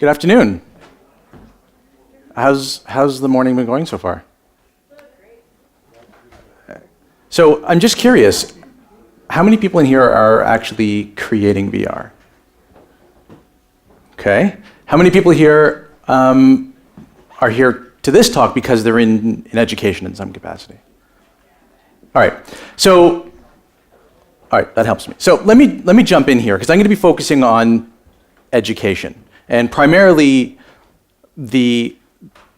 Good afternoon. How's the morning been going so far? So I'm just curious, how many people in here are actually creating VR? Okay. How many people here are here to this talk because they're in education in some capacity? All right. So, all right, that helps me. So let me jump in here because I'm going to be focusing on education and primarily the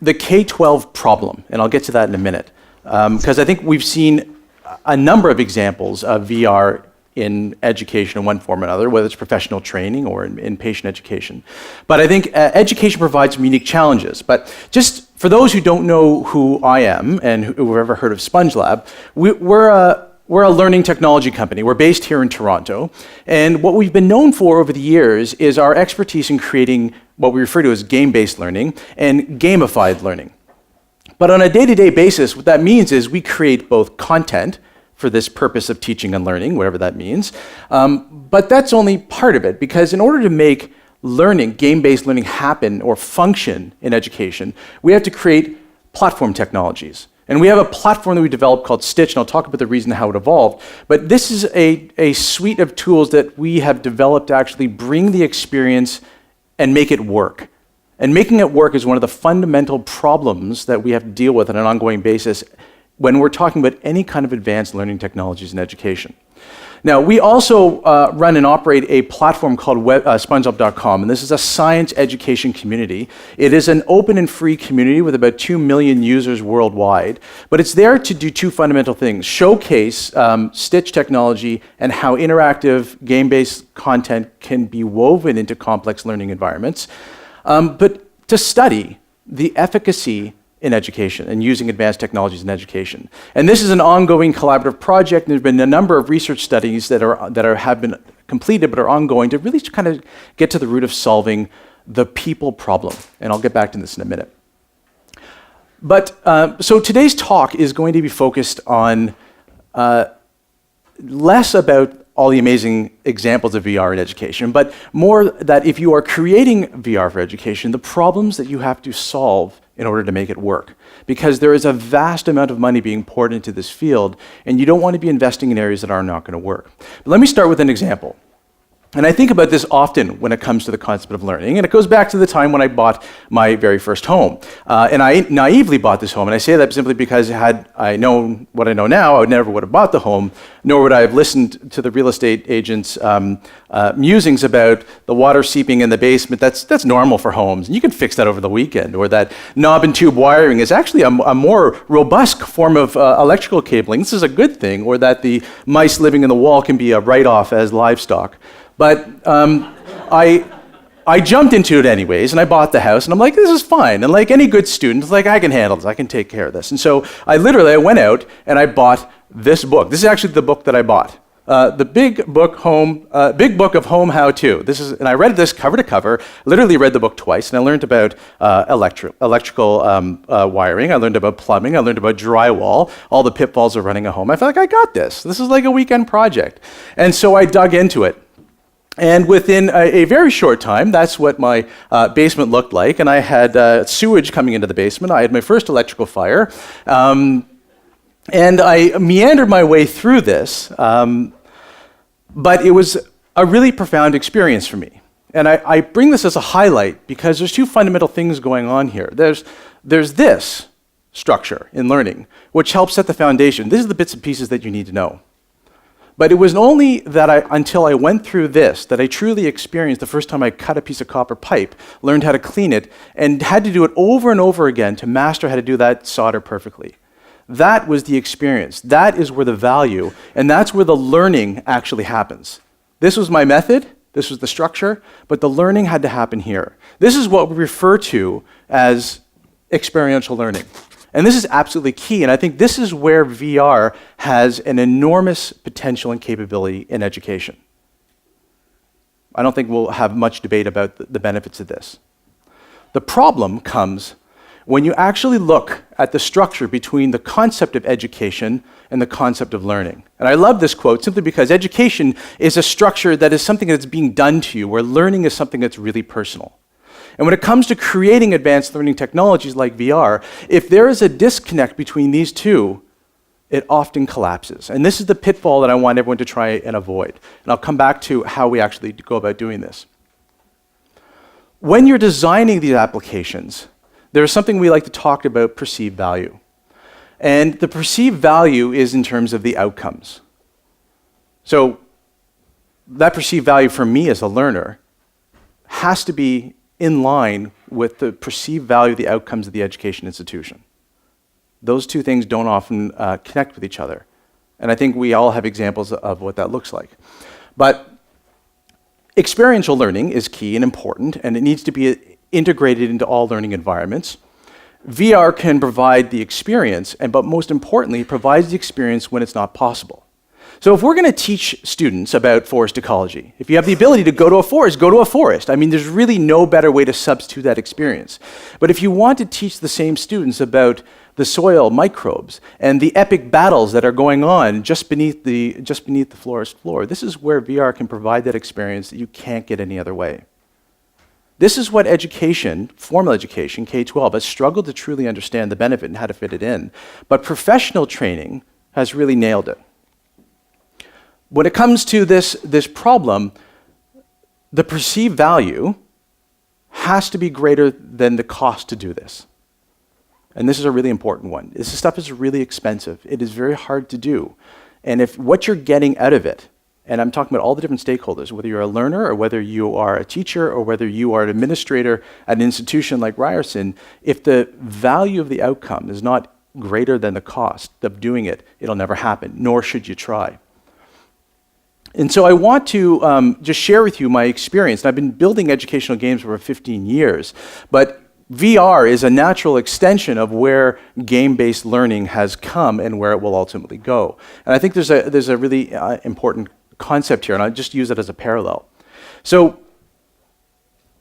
K-12 problem, and I'll get to that in a minute, because I think we've seen a number of examples of VR in education in one form or another, whether it's professional training or in patient education. But I think education provides some unique challenges. But just for those who don't know who I am and who have ever heard of Spongelab, we're a learning technology company. We're based here in Toronto. And what we've been known for over the years is our expertise in creating what we refer to as game-based learning and gamified learning. But on a day-to-day basis, what that means is we create both content for this purpose of teaching and learning, whatever that means. But that's only part of it, because in order to make learning, game-based learning happen or function in education, we have to create platform technologies. And we have a platform that we developed called Stitch, and I'll talk about the reason how it evolved. But this is a suite of tools that we have developed to actually bring the experience and make it work. And making it work is one of the fundamental problems that we have to deal with on an ongoing basis when we're talking about any kind of advanced learning technologies in education. Now, we also run and operate a platform called Spongelab.com, and this is a science education community. It is an open and free community with about 2 million users worldwide, but it's there to do two fundamental things: showcase Stitch technology and how interactive game-based content can be woven into complex learning environments, but to study the efficacy in education and using advanced technologies in education. And this is an ongoing collaborative project, and there's been a number of research studies that have been completed but are ongoing to really kind of get to the root of solving the people problem. And I'll get back to this in a minute. But so today's talk is going to be focused on less about all the amazing examples of VR in education, but more that if you are creating VR for education, the problems that you have to solve in order to make it work. Because there is a vast amount of money being poured into this field, and you don't want to be investing in areas that are not going to work. But let me start with an example. And I think about this often when it comes to the concept of learning, and it goes back to the time when I bought my very first home. And I naively bought this home, and I say that simply because had I known what I know now, I never would have bought the home, nor would I have listened to the real estate agent's musings about the water seeping in the basement. That's normal for homes, and you can fix that over the weekend. Or that knob and tube wiring is actually a more robust form of electrical cabling. This is a good thing. Or that the mice living in the wall can be a write-off as livestock. But I jumped into it anyways, and I bought the house, and I'm like, this is fine. And like any good student, it's like, I can handle this, I can take care of this. And so I went out and I bought this book. This is actually the book that I bought. The Big Book of Home How-To. And I read this cover to cover, literally read the book twice, and I learned about electrical wiring, I learned about plumbing, I learned about drywall, all the pitfalls of running a home. I felt like I got this. This is like a weekend project. And so I dug into it. And within a very short time, that's what my basement looked like. And I had sewage coming into the basement. I had my first electrical fire. And I meandered my way through this. But it was a really profound experience for me. And I bring this as a highlight because there's two fundamental things going on here. There's this structure in learning, which helps set the foundation. These are the bits and pieces that you need to know. But it was only until I went through this that I truly experienced the first time I cut a piece of copper pipe, learned how to clean it, and had to do it over and over again to master how to do that solder perfectly. That was the experience. That is where the value, and that's where the learning actually happens. This was my method, this was the structure, but the learning had to happen here. This is what we refer to as experiential learning. And this is absolutely key, and I think this is where VR has an enormous potential and capability in education. I don't think we'll have much debate about the benefits of this. The problem comes when you actually look at the structure between the concept of education and the concept of learning. And I love this quote simply because education is a structure that is something that's being done to you, where learning is something that's really personal. And when it comes to creating advanced learning technologies like VR, if there is a disconnect between these two, it often collapses. And this is the pitfall that I want everyone to try and avoid. And I'll come back to how we actually go about doing this. When you're designing these applications, there's something we like to talk about perceived value. And the perceived value is in terms of the outcomes. So that perceived value for me as a learner has to be in line with the perceived value of the outcomes of the education institution. Those two things don't often connect with each other. And I think we all have examples of what that looks like. But experiential learning is key and important, and it needs to be integrated into all learning environments. VR can provide the experience, but most importantly, it provides the experience when it's not possible. So if we're going to teach students about forest ecology, if you have the ability to go to a forest, go to a forest. I mean, there's really no better way to substitute that experience. But if you want to teach the same students about the soil microbes and the epic battles that are going on just beneath the forest floor, this is where VR can provide that experience that you can't get any other way. This is what education, formal education, K-12, has struggled to truly understand the benefit and how to fit it in. But professional training has really nailed it. When it comes to this problem, the perceived value has to be greater than the cost to do this. And this is a really important one. This stuff is really expensive. It is very hard to do. And if what you're getting out of it, and I'm talking about all the different stakeholders, whether you're a learner or whether you are a teacher or whether you are an administrator at an institution like Ryerson, if the value of the outcome is not greater than the cost of doing it, it'll never happen, nor should you try. And so I want to just share with you my experience. And I've been building educational games for over 15 years, but VR is a natural extension of where game-based learning has come and where it will ultimately go. And I think there's a really important concept here, and I'll just use it as a parallel. So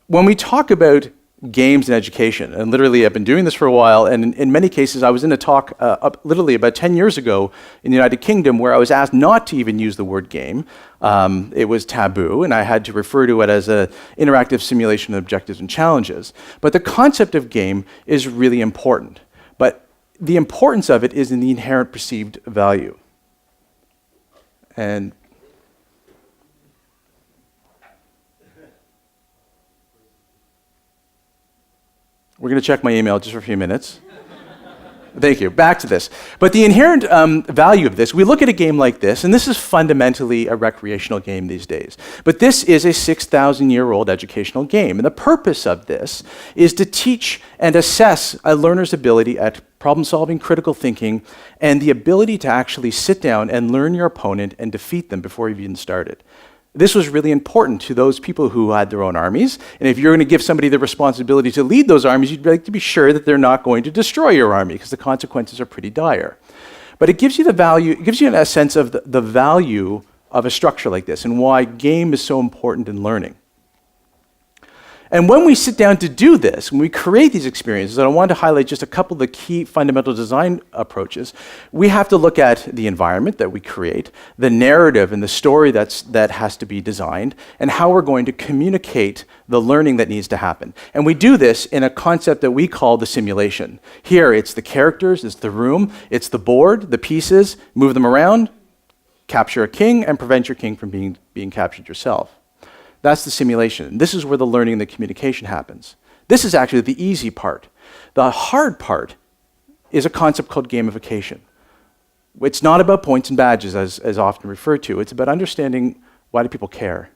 when we talk about games in education, and literally I've been doing this for a while, and in many cases I was in a talk literally about 10 years ago in the United Kingdom where I was asked not to even use the word game. It was taboo, and I had to refer to it as an interactive simulation of objectives and challenges. But the concept of game is really important. But the importance of it is in the inherent perceived value. And we're going to check my email just for a few minutes. Thank you. Back to this. But the inherent value of this, we look at a game like this, and this is fundamentally a recreational game these days. But this is a 6,000-year-old educational game. And the purpose of this is to teach and assess a learner's ability at problem solving, critical thinking, and the ability to actually sit down and learn your opponent and defeat them before you've even started. This was really important to those people who had their own armies. And if you're going to give somebody the responsibility to lead those armies, you'd like to be sure that they're not going to destroy your army because the consequences are pretty dire. But it gives you the value, it gives you a sense of the value of a structure like this and why game is so important in learning. And when we sit down to do this, when we create these experiences, and I want to highlight just a couple of the key fundamental design approaches, we have to look at the environment that we create, the narrative and the story that has to be designed, and how we're going to communicate the learning that needs to happen. And we do this in a concept that we call the simulation. Here, it's the characters, it's the room, it's the board, the pieces, move them around, capture a king, and prevent your king from being captured yourself. That's the simulation. This is where the learning and the communication happens. This is actually the easy part. The hard part is a concept called gamification. It's not about points and badges, as often referred to. It's about understanding, why do people care?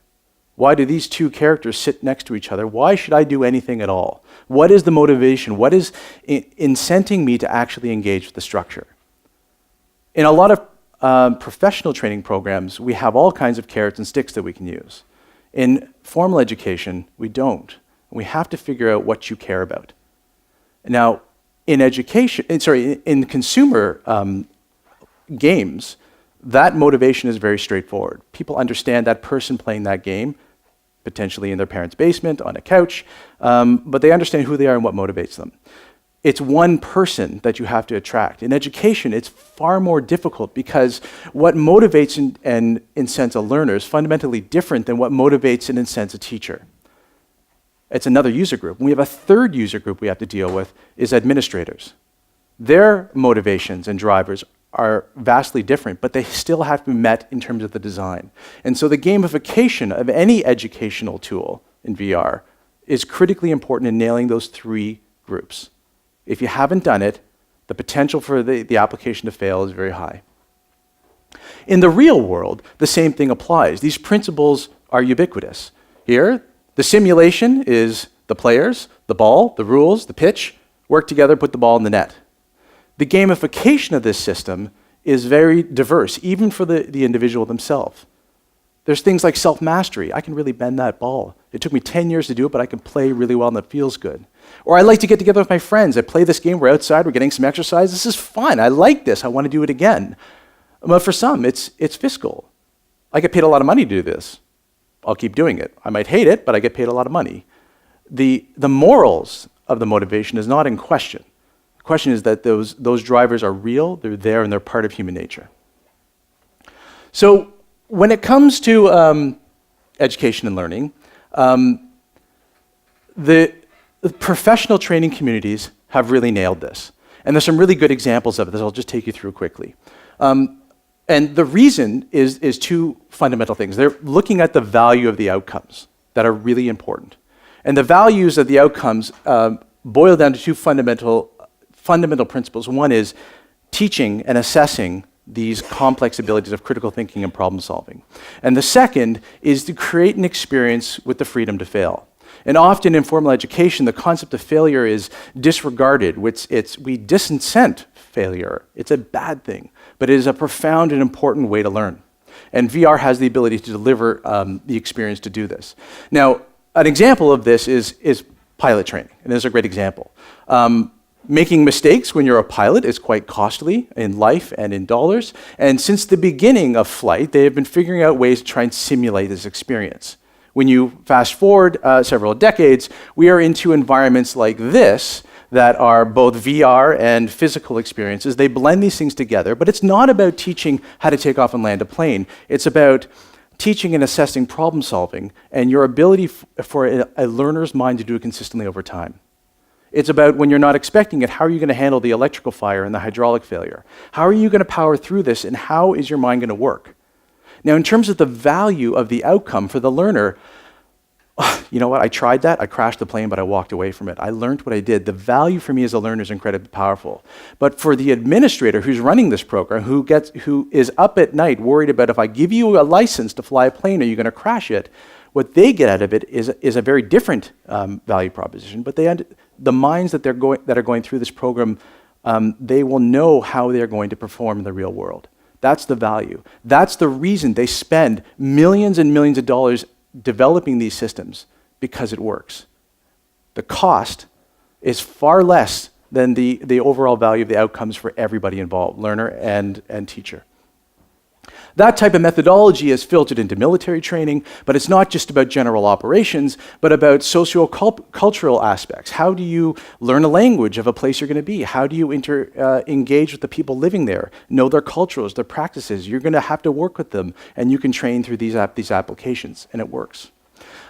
Why do these two characters sit next to each other? Why should I do anything at all? What is the motivation? What is incenting me to actually engage with the structure? In a lot of professional training programs, we have all kinds of carrots and sticks that we can use. In formal education, we don't. We have to figure out what you care about. Now, in consumer games, that motivation is very straightforward. People understand that person playing that game, potentially in their parents' basement, on a couch, but they understand who they are and what motivates them. It's one person that you have to attract. In education, it's far more difficult because what motivates and incents a learner is fundamentally different than what motivates and incents a teacher. It's another user group. And we have a third user group we have to deal with is administrators. Their motivations and drivers are vastly different, but they still have to be met in terms of the design. And so the gamification of any educational tool in VR is critically important in nailing those three groups. If you haven't done it, the potential for the application to fail is very high. In the real world, the same thing applies. These principles are ubiquitous. Here, the simulation is the players, the ball, the rules, the pitch, work together, put the ball in the net. The gamification of this system is very diverse, even for the individual themselves. There's things like self-mastery. I can really bend that ball. It took me 10 years to do it, but I can play really well and it feels good. Or I like to get together with my friends. I play this game, we're outside, we're getting some exercise. This is fun, I like this, I want to do it again. But for some, it's fiscal. I get paid a lot of money to do this. I'll keep doing it. I might hate it, but I get paid a lot of money. The morals of the motivation is not in question. The question is that those drivers are real, they're there, and they're part of human nature. So when it comes to education and learning, the professional training communities have really nailed this. And there's some really good examples of it that I'll just take you through quickly. And the reason is two fundamental things. They're looking at the value of the outcomes that are really important. And the values of the outcomes boil down to two fundamental principles. One is teaching and assessing these complex abilities of critical thinking and problem solving. And the second is to create an experience with the freedom to fail. And often in formal education, the concept of failure is disregarded. We disincent failure. It's a bad thing, but it is a profound and important way to learn. And VR has the ability to deliver the experience to do this. Now, an example of this is pilot training, and this is a great example. Making mistakes when you're a pilot is quite costly in life and in dollars, and since the beginning of flight, they have been figuring out ways to try and simulate this experience. When you fast forward several decades, we are into environments like this that are both VR and physical experiences. They blend these things together, but it's not about teaching how to take off and land a plane. It's about teaching and assessing problem solving and your ability for a learner's mind to do it consistently over time. It's about when you're not expecting it, how are you going to handle the electrical fire and the hydraulic failure? How are you going to power through this, and how is your mind going to work? Now, in terms of the value of the outcome for the learner, you know what, I tried that, I crashed the plane, but I walked away from it. I learned what I did. The value for me as a learner is incredibly powerful. But for the administrator who's running this program, who is up at night worried about if I give you a license to fly a plane, are you going to crash it? What they get out of it is a very different value proposition, but the minds that are going through this program, they will know how they're going to perform in the real world. That's the value. That's the reason they spend millions and millions of dollars developing these systems, because it works. The cost is far less than the overall value of the outcomes for everybody involved, learner and teacher. That type of methodology is filtered into military training, but it's not just about general operations, but about socio-cultural aspects. How do you learn a language of a place you're going to be? How do you engage with the people living there? Know their cultures, their practices. You're going to have to work with them, and you can train through these applications, and it works.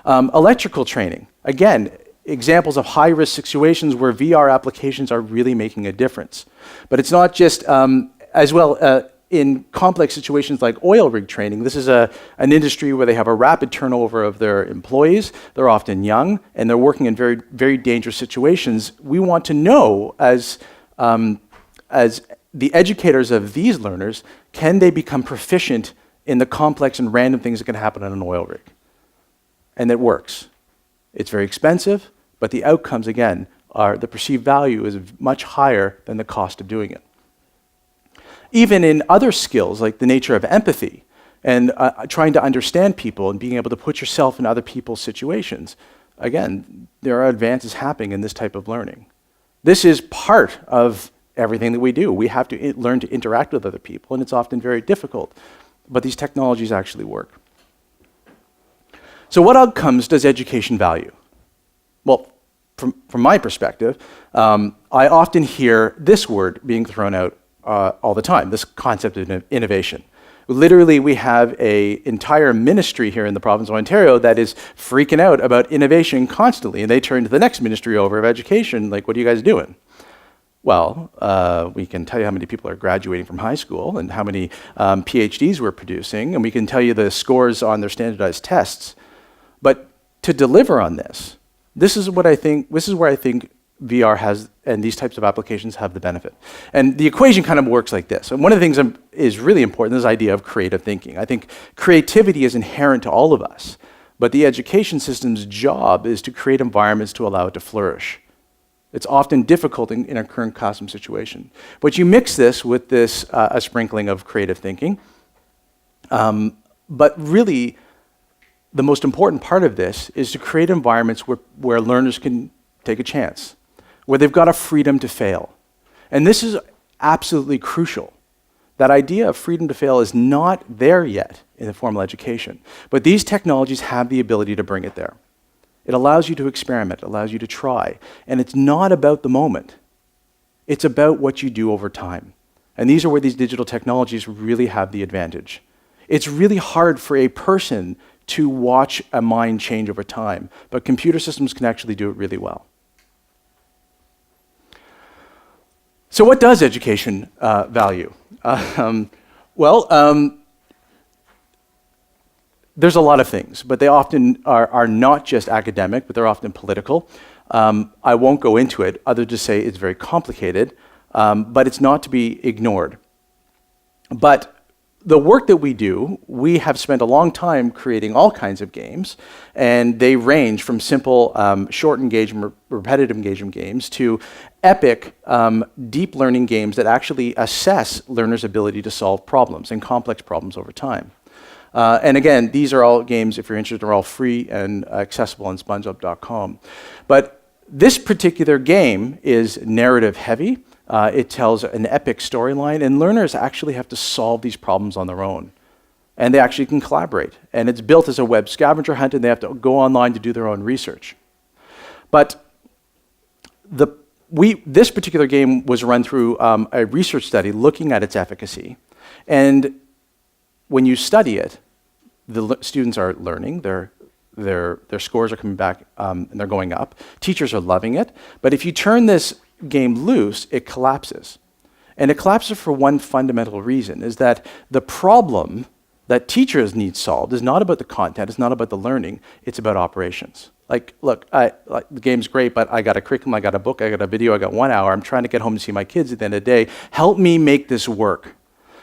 Electrical training, again, examples of high-risk situations where VR applications are really making a difference. But it's not just, in complex situations like oil rig training, this is an industry where they have a rapid turnover of their employees. They're often young, and they're working in very, very dangerous situations. We want to know, as the educators of these learners, can they become proficient in the complex and random things that can happen on an oil rig? And it works. It's very expensive, but the outcomes, again, the perceived value is much higher than the cost of doing it. Even in other skills, like the nature of empathy and trying to understand people and being able to put yourself in other people's situations, again, there are advances happening in this type of learning. This is part of everything that we do. We have to learn to interact with other people, and it's often very difficult, but these technologies actually work. So what outcomes does education value? Well, from my perspective, I often hear this word being thrown out all the time, this concept of innovation. Literally, we have an entire ministry here in the province of Ontario that is freaking out about innovation constantly, and they turn to the next ministry over of education, like, what are you guys doing? Well, we can tell you how many people are graduating from high school and how many PhDs we're producing, and we can tell you the scores on their standardized tests. But to deliver on this is where I think VR has, and these types of applications have the benefit. And the equation kind of works like this. And one of the things is really important, this idea of creative thinking. I think creativity is inherent to all of us, but the education system's job is to create environments to allow it to flourish. It's often difficult in a current classroom situation. But you mix this with a sprinkling of creative thinking. But really, the most important part of this is to create environments where learners can take a chance, where they've got a freedom to fail. And this is absolutely crucial. That idea of freedom to fail is not there yet in the formal education. But these technologies have the ability to bring it there. It allows you to experiment, it allows you to try. And it's not about the moment. It's about what you do over time. And these are where these digital technologies really have the advantage. It's really hard for a person to watch a mind change over time, but computer systems can actually do it really well. So what does education value? There's a lot of things, but they often are not just academic, but they're often political. I won't go into it, other to say it's very complicated, but it's not to be ignored. But the work that we do, we have spent a long time creating all kinds of games, and they range from simple short engagement, repetitive engagement games to epic deep learning games that actually assess learners' ability to solve problems and complex problems over time. And again, these are all games, if you're interested, are all free and accessible on Spongelab.com. But this particular game is narrative heavy. It tells an epic storyline, and learners actually have to solve these problems on their own. And they actually can collaborate. And it's built as a web scavenger hunt, and they have to go online to do their own research. But this particular game was run through a research study looking at its efficacy. And when you study it, the students are learning, their scores are coming back and they're going up. Teachers are loving it. But if you turn this game loose, it collapses. And it collapses for one fundamental reason, is that the problem that teachers need solved is not about the content, it's not about the learning, it's about operations. Like, look, the game's great, but I got a curriculum, I got a book, I got a video, I got 1 hour, I'm trying to get home to see my kids at the end of the day. Help me make this work.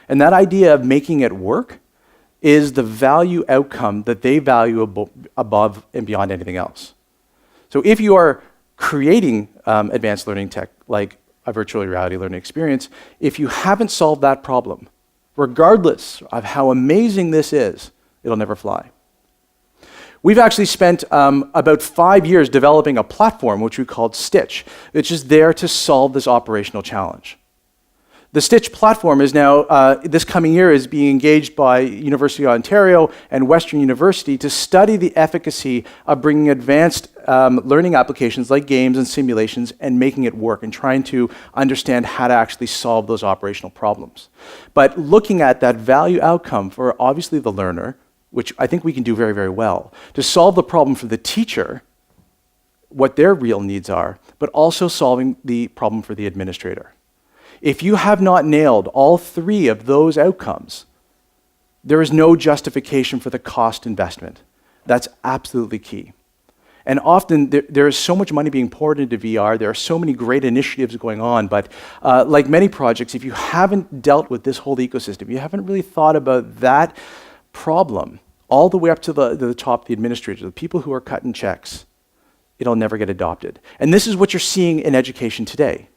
And that idea of making it work is the value outcome that they value above and beyond anything else. So if you are creating advanced learning tech, like a virtual reality learning experience, if you haven't solved that problem, regardless of how amazing this is, it'll never fly. We've actually spent about 5 years developing a platform which we called Stitch, which is there to solve this operational challenge. The Stitch platform is now, this coming year, is being engaged by University of Ontario and Western University to study the efficacy of bringing advanced learning applications like games and simulations and making it work and trying to understand how to actually solve those operational problems. But looking at that value outcome for obviously the learner, which I think we can do very, very well, to solve the problem for the teacher, what their real needs are, but also solving the problem for the administrator. If you have not nailed all three of those outcomes, there is no justification for the cost investment. That's absolutely key. And often there is so much money being poured into VR, there are so many great initiatives going on, but like many projects, if you haven't dealt with this whole ecosystem, you haven't really thought about that problem, all the way up to the top, the administrators, the people who are cutting checks, it'll never get adopted. And this is what you're seeing in education today.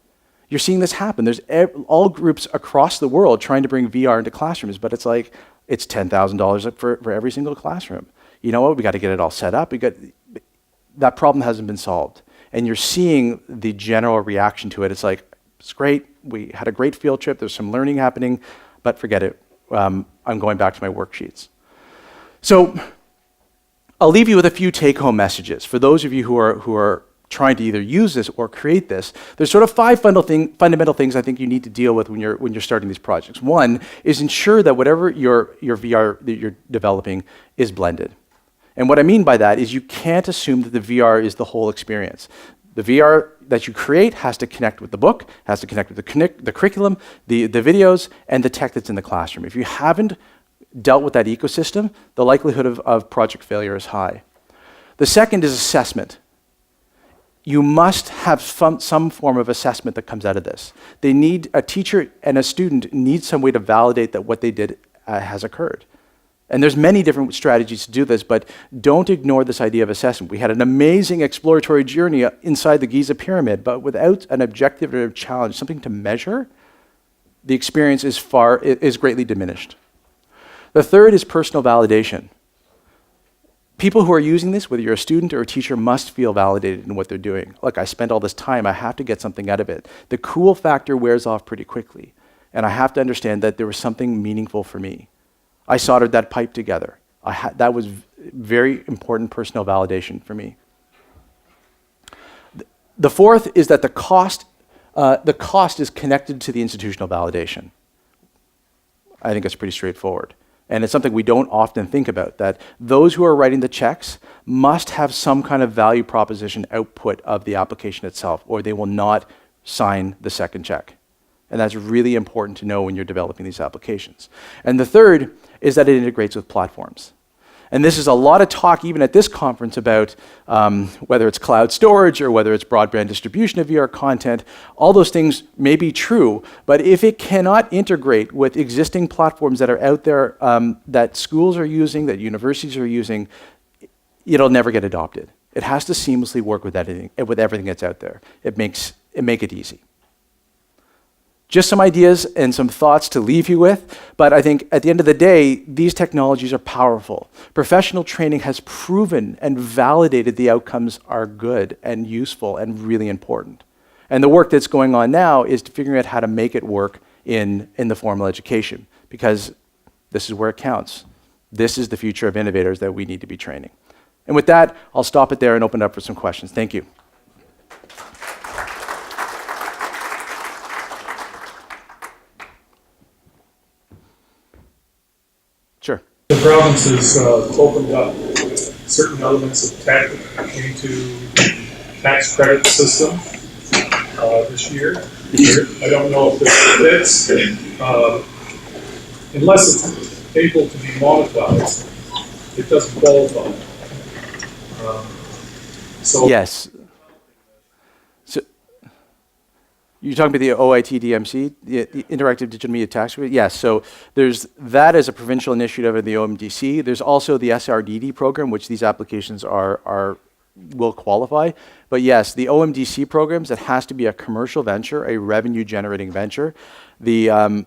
You're seeing this happen. There's all groups across the world trying to bring VR into classrooms, but it's like, it's $10,000 for every single classroom. You know what, we got to get it all set up. That problem hasn't been solved. And you're seeing the general reaction to it. It's like, it's great, we had a great field trip, there's some learning happening, but forget it. I'm going back to my worksheets. So I'll leave you with a few take-home messages for those of you who are trying to either use this or create this, there's sort of five fundamental things I think you need to deal with when you're starting these projects. One is ensure that whatever your VR that you're developing is blended. And what I mean by that is you can't assume that the VR is the whole experience. The VR that you create has to connect with the book, has to connect with the curriculum, the videos, and the tech that's in the classroom. If you haven't dealt with that ecosystem, the likelihood of project failure is high. The second is assessment. You must have some form of assessment that comes out of this. A teacher and a student need some way to validate that what they did has occurred. And there's many different strategies to do this, but don't ignore this idea of assessment. We had an amazing exploratory journey inside the Giza pyramid, but without an objective or a challenge, something to measure, the experience is greatly diminished. The third is personal validation. People who are using this, whether you're a student or a teacher, must feel validated in what they're doing. Look, I spent all this time, I have to get something out of it. The cool factor wears off pretty quickly, and I have to understand that there was something meaningful for me. I soldered that pipe together. That was very important personal validation for me. The fourth is that the cost is connected to the institutional validation. I think it's pretty straightforward. And it's something we don't often think about, that those who are writing the checks must have some kind of value proposition output of the application itself, or they will not sign the second check. And that's really important to know when you're developing these applications. And the third is that it integrates with platforms. And this is a lot of talk, even at this conference, about whether it's cloud storage or whether it's broadband distribution of VR content. All those things may be true, but if it cannot integrate with existing platforms that are out there that schools are using, that universities are using, it'll never get adopted. It has to seamlessly work with everything that's out there. Make it easy. Just some ideas and some thoughts to leave you with, but I think at the end of the day, these technologies are powerful. Professional training has proven and validated the outcomes are good and useful and really important. And the work that's going on now is to figure out how to make it work in the formal education, because this is where it counts. This is the future of innovators that we need to be training. And with that, I'll stop it there and open it up for some questions. Thank you. Sure. The province has opened up certain elements of tech into the tax credit system this year. I don't know if this fits. Unless it's able to be monetized, it doesn't qualify. Yes. So you're talking about the OIT-DMC, the Interactive Digital Media Tax Credit? Yes, so there's that as a provincial initiative of the OMDC. There's also the SRDD program, which these applications will qualify. But yes, the OMDC programs, it has to be a commercial venture, a revenue-generating venture. The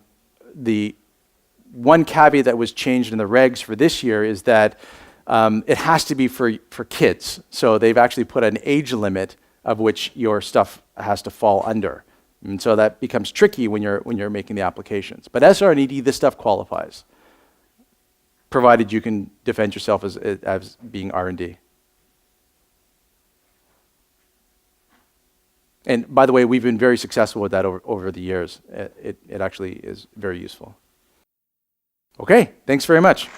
one caveat that was changed in the regs for this year is that it has to be for kids. So they've actually put an age limit of which your stuff has to fall under. And so that becomes tricky when you're making the applications. But SR&ED, this stuff qualifies, provided you can defend yourself as being R&D. And by the way, we've been very successful with that over the years. It actually is very useful. Okay, thanks very much.